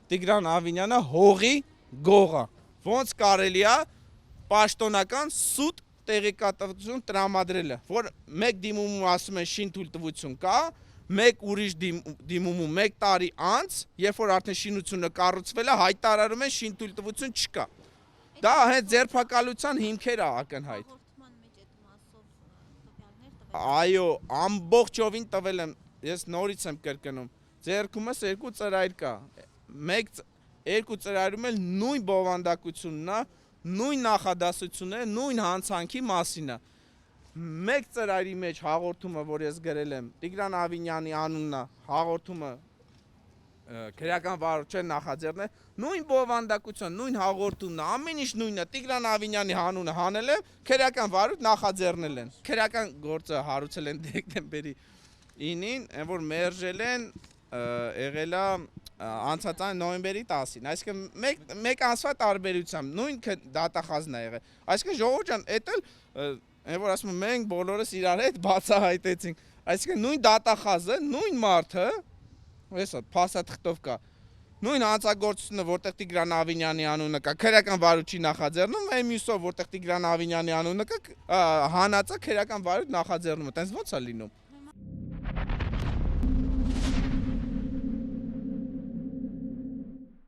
Տիգրան Ավինյանը հողի գողա։ Ոնց կարելի է պաշտոնական սուտ տեղեկատվություն տրամադրելը, որ մեկ դիմումում ասում են շինթույլտվություն կա, մեկ ուրիշ դիմումում 1 տարի անց, երբ որ արդեն շինությունը կառուցվել է, հայտարարում են շինթույլտվություն չկա։ Դա հենց ձերբակալության հիմքեր է ակնհայտ։ Այո, ամբողջովին տվել եմ, ես նորից եմ կրկնում, ձեռքումս 2 ծրայր կա, 2 ծրայրում էլ նույն բովանդակությունն է, նույն նախադասությունն է, նույն հանցանքի մասին է։ Մեկ ծրայրի մեջ հաղորդումը, որ ես գրել եմ, Տիգրան Ավինյանի անունն է, հաղորդումը քրեական վարչության նախաձեռնել, նույն բովանդակություն, նույն հաղորդումն է, ամեն ինչ նույնն է, Տիգրան Ավինյանի անունը հանել եմ, քրեական վարույթ նախաձեռնել են։ Քրեական գործը հարուցել են դեկտեմբերի 9-ին, այն որ մերժել են, եղել է անցած նոյեմբերի 10-ին, այսինքն մեկ ամսվա տարբերությամբ, նույն դատախազն է եղել։ Այսինքն ժողովուրդ ջան, էդ էլ այն որ ասում մենք բոլորս իրար հետ բացահայտեցինք, այսինքն նույն դատախազը, նույն մարդը, հեսա փաստաթղթով կա, նույն հանցագործությունը, որտեղ Տիգրան Ավինյանի անունը կա, քրեական վարույթի նախաձեռնում, այն մյուսով, որտեղ Տիգրան Ավինյանի անունը կա, հանածը քրեական վարույթ նախաձեռնում, այտենց ո՞նց է լինում։